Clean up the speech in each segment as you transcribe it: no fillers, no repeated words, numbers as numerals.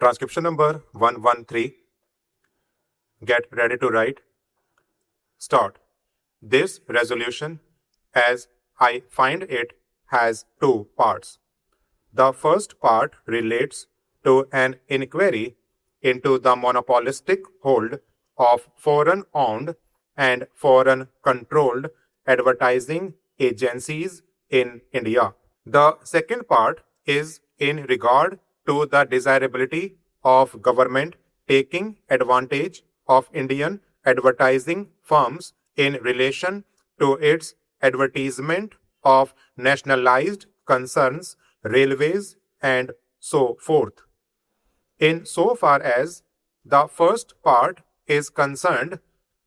Transcription number 113. Get ready to write. Start. This resolution, as I find it, has two parts. The first part relates to an inquiry into the monopolistic hold of foreign-owned and foreign-controlled advertising agencies in India. The second part is in regard to the desirability of government taking advantage of Indian advertising firms in relation to its advertisement of nationalized concerns, railways, and so forth. In so far as the first part is concerned,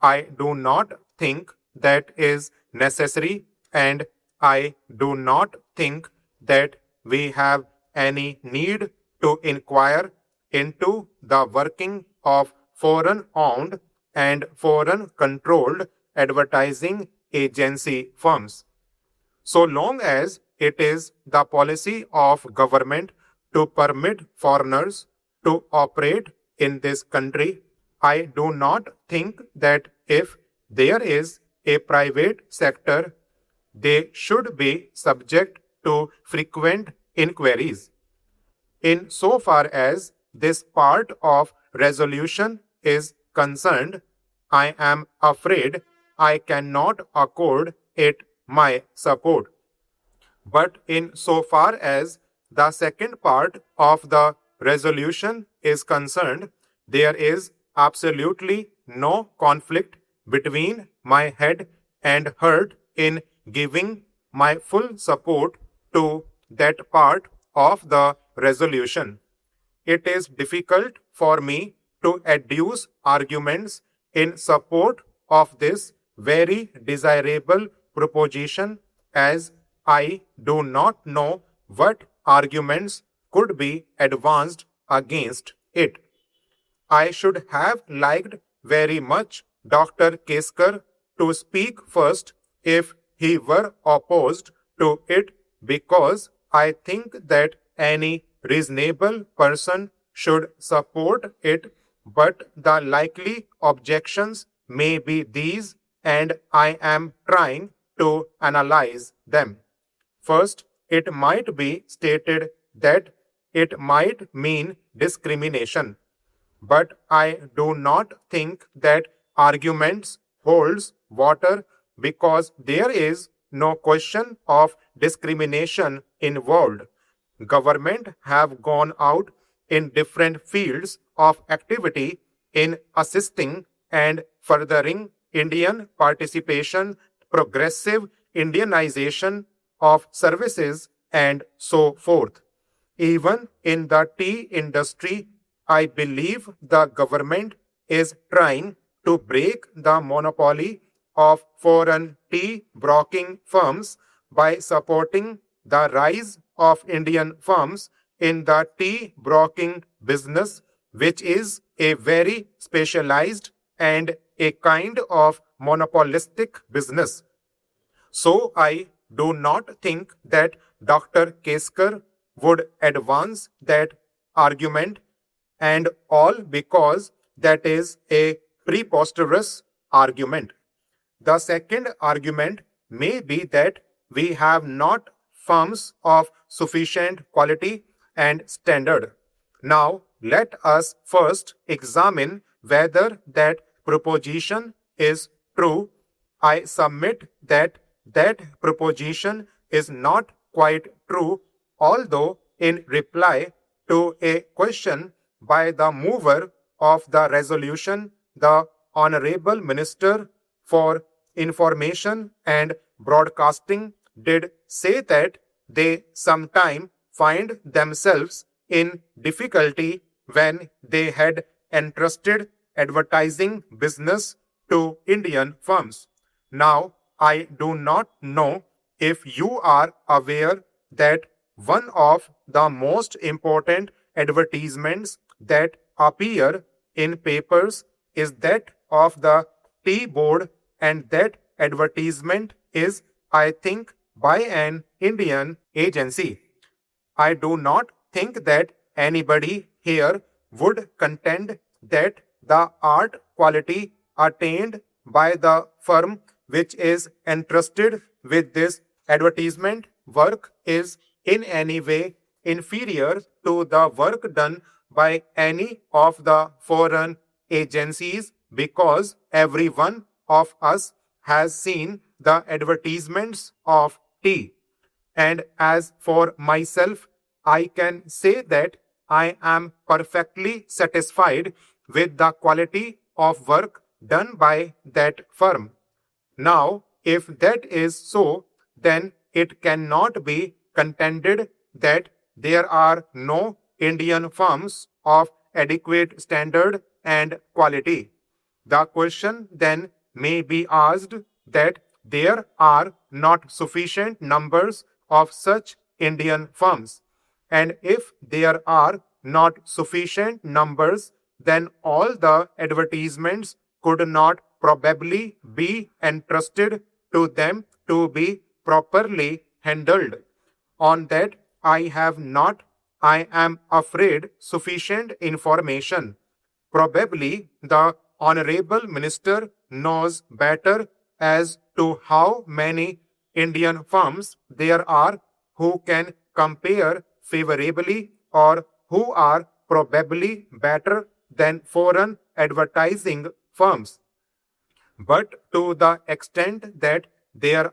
I do not think that is necessary, and I do not think that we have any need to inquire into the working of foreign-owned and foreign-controlled advertising agency firms. So long as it is the policy of government to permit foreigners to operate in this country, I do not think that if there is a private sector, they should be subject to frequent inquiries. In so far as this part of resolution is concerned, I am afraid I cannot accord it my support. But in so far as the second part of the resolution is concerned, there is absolutely no conflict between my head and heart in giving my full support to that part of the resolution. It is difficult for me to adduce arguments in support of this very desirable proposition, as I do not know what arguments could be advanced against it. I should have liked very much Dr. Keskar to speak first if he were opposed to it, because I think that any reasonable person should support it, but the likely objections may be these, and I am trying to analyze them. First, it might be stated that it might mean discrimination, but I do not think that arguments holds water, because there is no question of discrimination involved. Government have gone out in different fields of activity in assisting and furthering Indian participation, progressive Indianization of services, and so forth. Even in the tea industry, I believe the government is trying to break the monopoly of foreign tea broking firms by supporting the rise of Indian firms in the tea broking business, which is a very specialized and a kind of monopolistic business. So I do not think that Dr. Keskar would advance that argument, and all because that is a preposterous argument. The second argument may be that we have not firms of sufficient quality and standard. Now, let us first examine whether that proposition is true. I submit that that proposition is not quite true, although in reply to a question by the mover of the resolution, the Honorable Minister for Information and Broadcasting did say that they sometime find themselves in difficulty when they had entrusted advertising business to Indian firms. Now, I do not know if you are aware that one of the most important advertisements that appear in papers is that of the tea board, and that advertisement is, I think, by an Indian agency. I do not think that anybody here would contend that the art quality attained by the firm which is entrusted with this advertisement work is in any way inferior to the work done by any of the foreign agencies, because every one of us has seen the advertisements of tea. And as for myself, I can say that I am perfectly satisfied with the quality of work done by that firm. Now, if that is so, then it cannot be contended that there are no Indian firms of adequate standard and quality. The question then may be asked that there are not sufficient numbers of such Indian firms. And if there are not sufficient numbers, then all the advertisements could not probably be entrusted to them to be properly handled. On that, I have not, I am afraid, sufficient information. Probably the Honorable Minister knows better as to how many Indian firms there are who can compare favorably or who are probably better than foreign advertising firms. But to the extent that there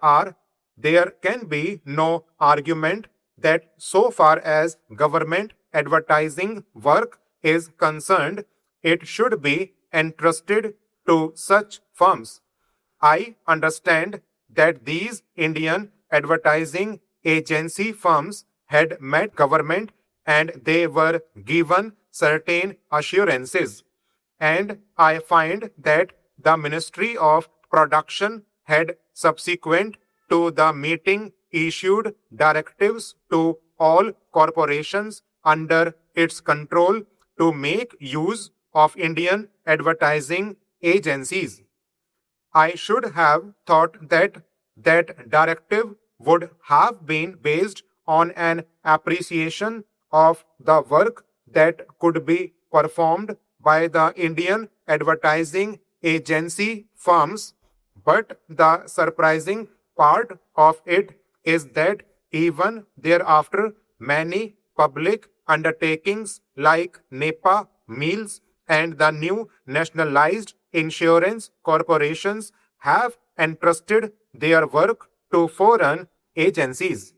can be no argument that so far as government advertising work is concerned, it should be entrusted to such firms. I understand that these Indian advertising agency firms had met government and they were given certain assurances. And I find that the Ministry of Production had subsequent to the meeting issued directives to all corporations under its control to make use of Indian advertising agencies. I should have thought that that directive would have been based on an appreciation of the work that could be performed by the Indian advertising agency firms, but the surprising part of it is that even thereafter many public undertakings like NEPA, Meals, and the new nationalized insurance corporations have entrusted their work to foreign agencies.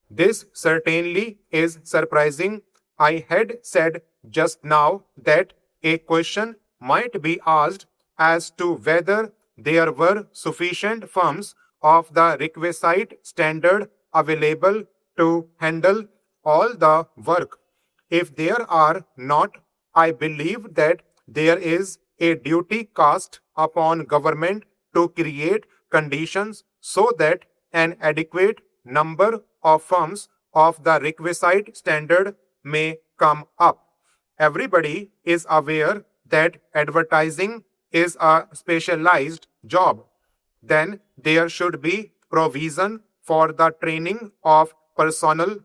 This certainly is surprising. I had said just now that a question might be asked as to whether there were sufficient firms of the requisite standard available to handle all the work. If there are not, I believe that there is a duty cast upon government to create conditions so that an adequate number of firms of the requisite standard may come up. Everybody is aware that advertising is a specialized job. Then there should be provision for the training of personnel.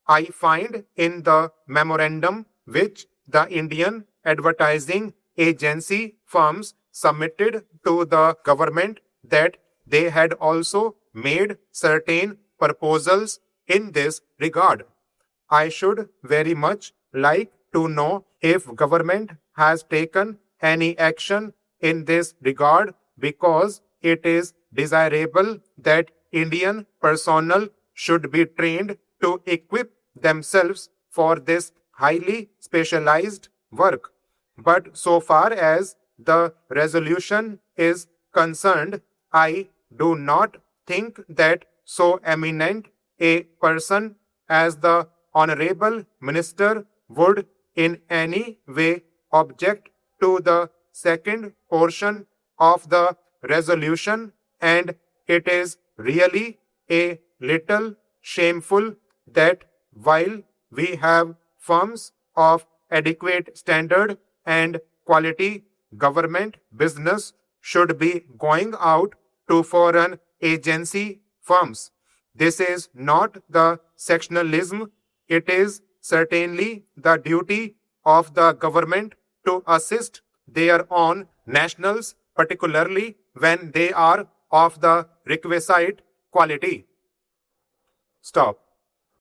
I find in the memorandum which the Indian advertising agency firms submitted to the government that they had also made certain proposals in this regard. I should very much like to know if government has taken any action in this regard, because it is desirable that Indian personnel should be trained to equip themselves for this highly specialized work. But so far as the resolution is concerned, I do not think that so eminent a person as the Honorable Minister would in any way object to the second portion of the resolution, and it is really a little shameful that while we have firms of adequate standard and quality, government business should be going out to foreign agency firms. This is not the sectionalism, it is certainly the duty of the government to assist their own nationals, particularly when they are of the requisite quality. Stop.